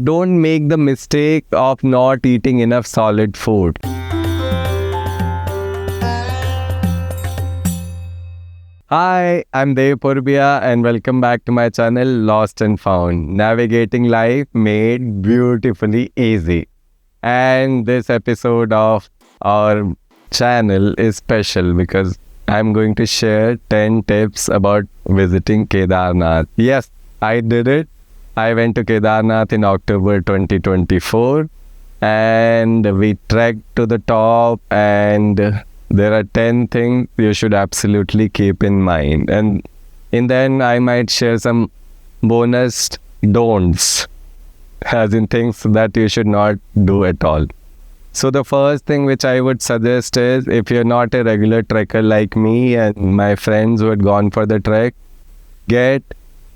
don't make the mistake of not eating enough solid food. Hi, I'm Purabi and welcome back to my channel Lost and Found, navigating life made beautifully easy. And this episode of our channel is special because I'm going to share 10 tips about visiting Kedarnath. Yes, I did it. I went to Kedarnath in October 2024 and we trekked to the top, and there are 10 things you should absolutely keep in mind. And in the end, I might share some bonus don'ts, as in things that you should not do at all. So the first thing which I would suggest is, if you're not a regular trekker like me and my friends who had gone for the trek, get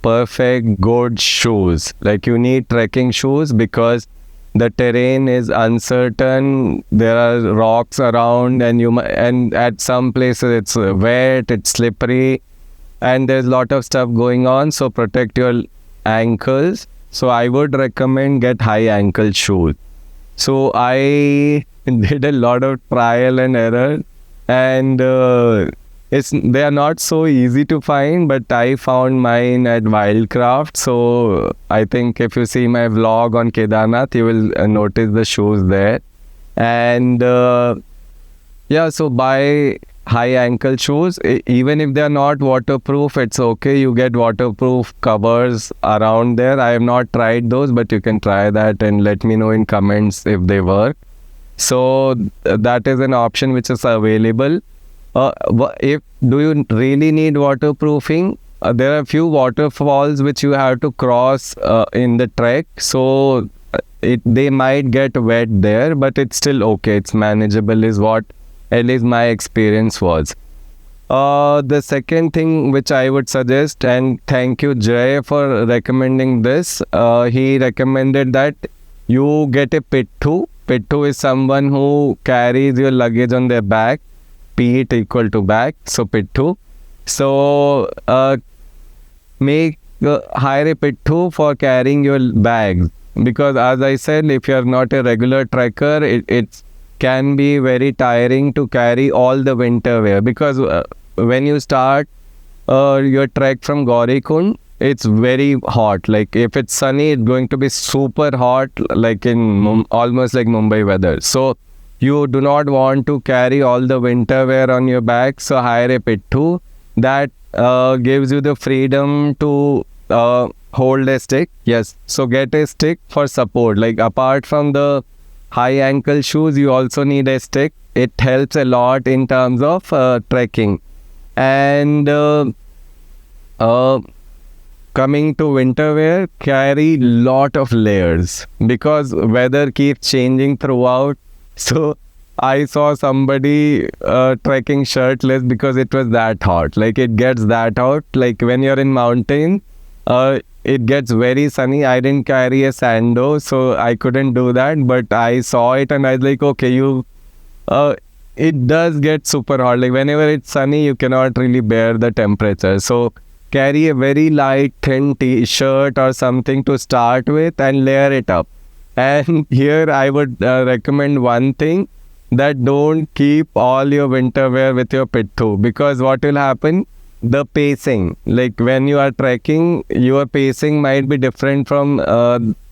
perfect good shoes. Like, you need trekking shoes because the terrain is uncertain. There are rocks around, and at some places it's wet, it's slippery, and there's a lot of stuff going on. So protect your ankles. So I would recommend get high ankle shoes. So I did a lot of trial and error, and they are not so easy to find, but I found mine at Wildcraft. So I think if you see my vlog on Kedarnath, you will notice the shoes there. And so buy high ankle shoes. Even if they are not waterproof, it's okay. You get waterproof covers around there. I have not tried those, but you can try that and let me know in comments if they work. So that is an option which is available. If do you really need waterproofing? There are a few waterfalls which you have to cross in the trek, so they might get wet there, but it's still okay. It's manageable, is what at least my experience was. The second thing which I would suggest, and thank you Jay for recommending this, he recommended that you get a Pithu. Pithu is someone who carries your luggage on their back. Feet equal to back, so Pithu. So hire a Pithu for carrying your bags, because as I said, if you're not a regular trekker, it can be very tiring to carry all the winter wear, because when you start your trek from Gaurikund, it's very hot. Like, if it's sunny, it's going to be super hot, like in almost like Mumbai weather. So you do not want to carry all the winter wear on your back, so hire a Pithu. That gives you the freedom to hold a stick. Yes, so get a stick for support. Like, apart from the high ankle shoes, you also need a stick. It helps a lot in terms of trekking. And coming to winter wear, carry lot of layers because weather keeps changing throughout. So I saw somebody trekking shirtless because it was that hot. Like, it gets that hot. Like, when you're in mountain, it gets very sunny. I didn't carry a sando, so I couldn't do that. But I saw it and I was like, okay, it does get super hot. Like, whenever it's sunny, you cannot really bear the temperature. So carry a very light, thin t-shirt or something to start with and layer it up. And here I would recommend one thing, that don't keep all your winter wear with your Pithu, because what will happen, the pacing, like when you are trekking, your pacing might be different from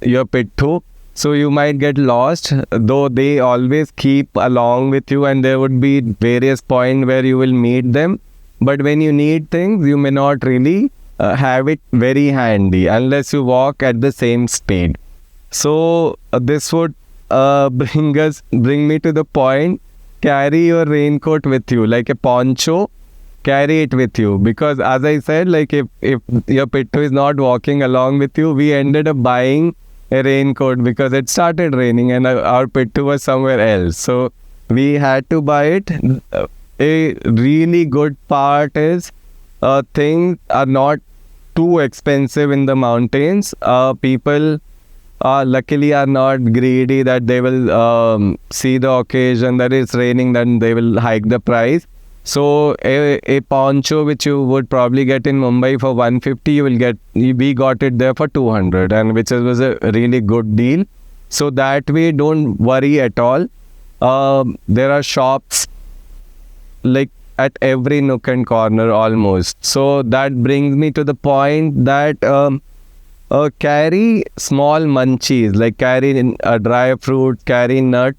your Pithu, so you might get lost, though they always keep along with you and there would be various points where you will meet them. But when you need things, you may not really have it very handy unless you walk at the same speed. So this would bring me to the point, carry your raincoat with you, like a poncho, carry it with you, because as I said, like, if your Pithu is not walking along with you, we ended up buying a raincoat because it started raining and our Pithu was somewhere else, so we had to buy it. A really good part is things are not too expensive in the mountains. People luckily are not greedy that they will see the occasion that it's raining, then they will hike the price. So a poncho which you would probably get in Mumbai for 150, we got it there for 200, and which was a really good deal. So that way, don't worry at all. There are shops like at every nook and corner almost. So that brings me to the point that carry small munchies, like carry a dry fruit, carry nut,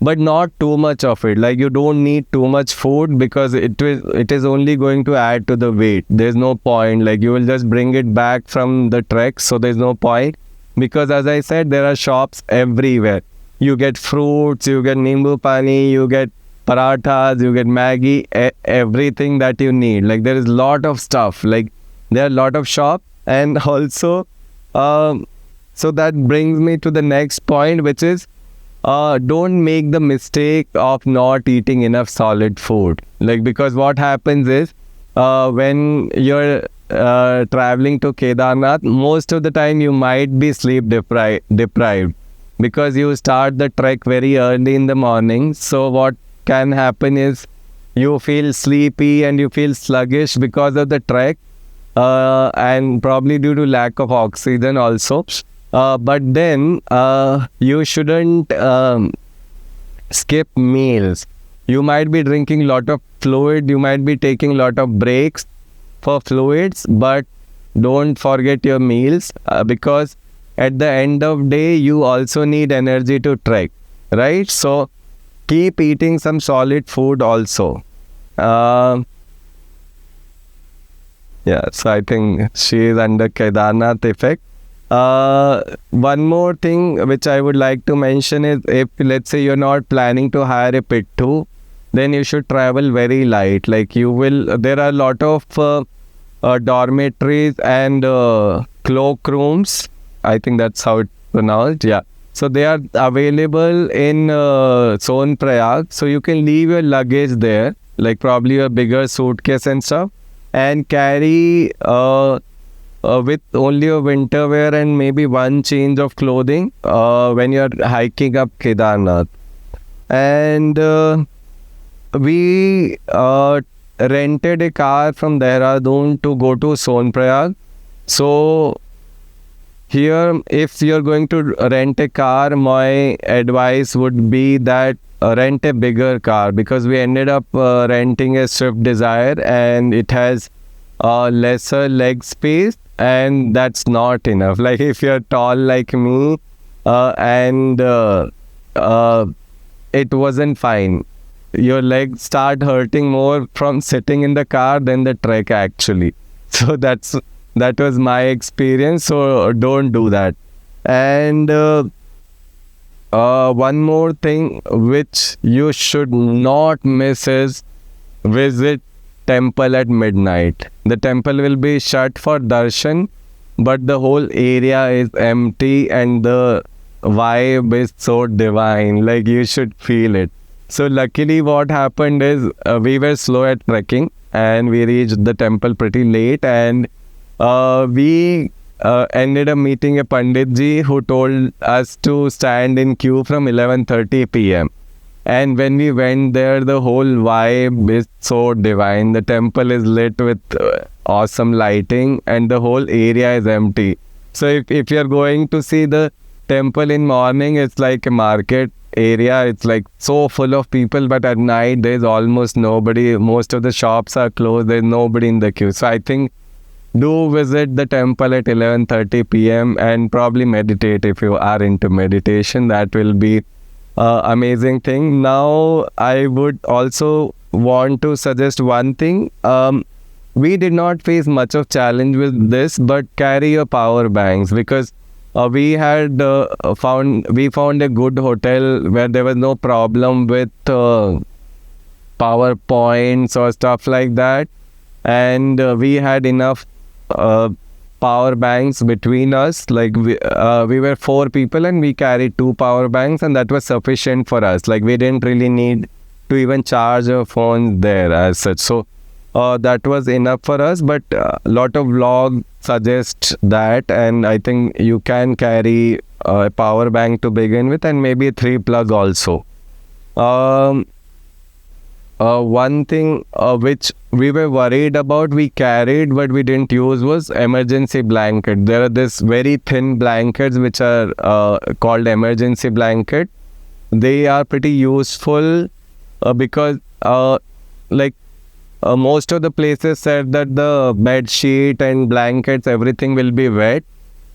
but not too much of it. Like you don't need too much food because it is only going to add to the weight. There's no point. Like you will just bring it back from the trek, so there's no point. Because as I said, there are shops everywhere. You get fruits, you get nimbu pani, you get parathas, you get Maggi, everything that you need. Like there is a lot of stuff. Like there are a lot of shops, and also, so that brings me to the next point, which is don't make the mistake of not eating enough solid food. Like because what happens is when you're traveling to Kedarnath, most of the time you might be sleep deprived because you start the trek very early in the morning. So what can happen is you feel sleepy and you feel sluggish because of the trek, and probably due to lack of oxygen also. But then you shouldn't skip meals. You might be drinking a lot of fluid, you might be taking a lot of breaks for fluids, but don't forget your meals, because at the end of day you also need energy to trek, right? So keep eating some solid food also. Yeah, so I think she is under Kedarnath effect. One more thing which I would like to mention is, if let's say you're not planning to hire a Pithu, then you should travel very light. Like there are a lot of dormitories and cloakrooms. I think that's how it's pronounced. Yeah. So they are available in Sonprayag. So you can leave your luggage there, like probably a bigger suitcase and stuff, and carry with only a winter wear and maybe one change of clothing when you're hiking up Kedarnath. And we rented a car from Dehradun to go to Sonprayag. So here, if you're going to rent a car, my advice would be that rent a bigger car, because we ended up renting a Swift Desire and it has lesser leg space, and that's not enough. Like if you're tall like me, and it wasn't fine. Your legs start hurting more from sitting in the car than the trek actually. So that was my experience. So don't do that. And one more thing which you should not miss is visit temple at midnight. The temple will be shut for darshan, but the whole area is empty and the vibe is so divine. Like you should feel it. So luckily what happened is we were slow at trekking and we reached the temple pretty late, and we ended up meeting a Pandit ji who told us to stand in queue from 11:30 p.m. And when we went there, the whole vibe is so divine. The temple is lit with awesome lighting and the whole area is empty. So if you're going to see the temple in morning, it's like a market area. It's like so full of people, but at night there's almost nobody. Most of the shops are closed. There's nobody in the queue. So I think do visit the temple at 11:30 p.m. and probably meditate if you are into meditation. That will be amazing thing. Now, I would also want to suggest one thing. We did not face much of challenge with this, but carry your power banks, because we found a good hotel where there was no problem with power points or stuff like that, and we had enough power banks between us. Like we were 4 people and we carried 2 power banks, and that was sufficient for us. Like we didn't really need to even charge our phones there as such. So that was enough for us. But a lot of vlogs suggest that, and I think you can carry a power bank to begin with, and maybe a 3 plug also. one thing which we were worried about, we carried but we didn't use, was emergency blanket. There are this very thin blankets which are called emergency blanket. They are pretty useful because most of the places said that the bed sheet and blankets, everything will be wet.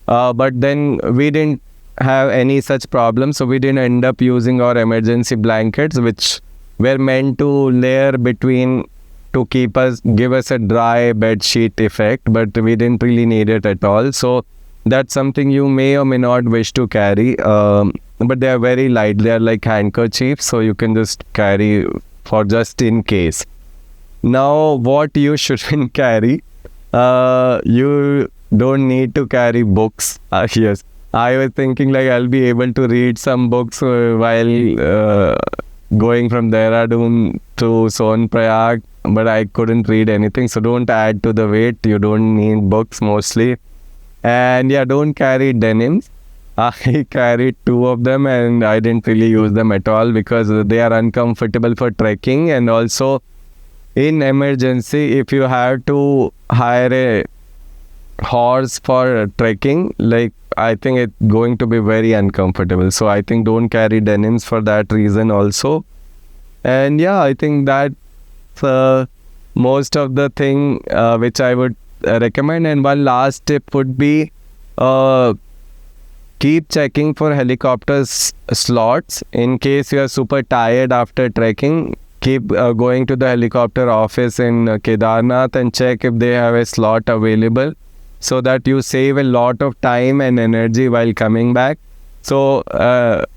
But then we didn't have any such problem, so we didn't end up using our emergency blankets, which were meant to layer between to give us a dry bed sheet effect, but we didn't really need it at all. So that's something you may or may not wish to carry. But they are very light. They are like handkerchiefs, so you can just carry for just in case. Now, what you shouldn't carry, you don't need to carry books. Yes, I was thinking like I'll be able to read some books while going from Dehradun to Sonprayag, but I couldn't read anything. So don't add to the weight. You don't need books mostly. And yeah, don't carry denims. I carried 2 of them and I didn't really use them at all because they are uncomfortable for trekking. And also in emergency, if you have to hire a horse for trekking, like I think it's going to be very uncomfortable. So I think don't carry denims for that reason also. And yeah, I think that's most of the thing which I would recommend. And one last tip would be keep checking for helicopters slots. In case you are super tired after trekking, keep going to the helicopter office in Kedarnath and check if they have a slot available, so that you save a lot of time and energy while coming back. So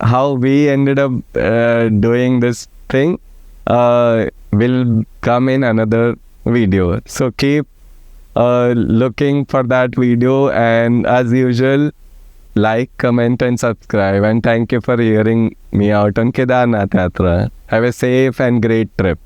how we ended up doing this thing will come in another video. So keep looking for that video, and as usual, like, comment and subscribe. And thank you for hearing me out on Kedarnath Yatra. Have a safe and great trip.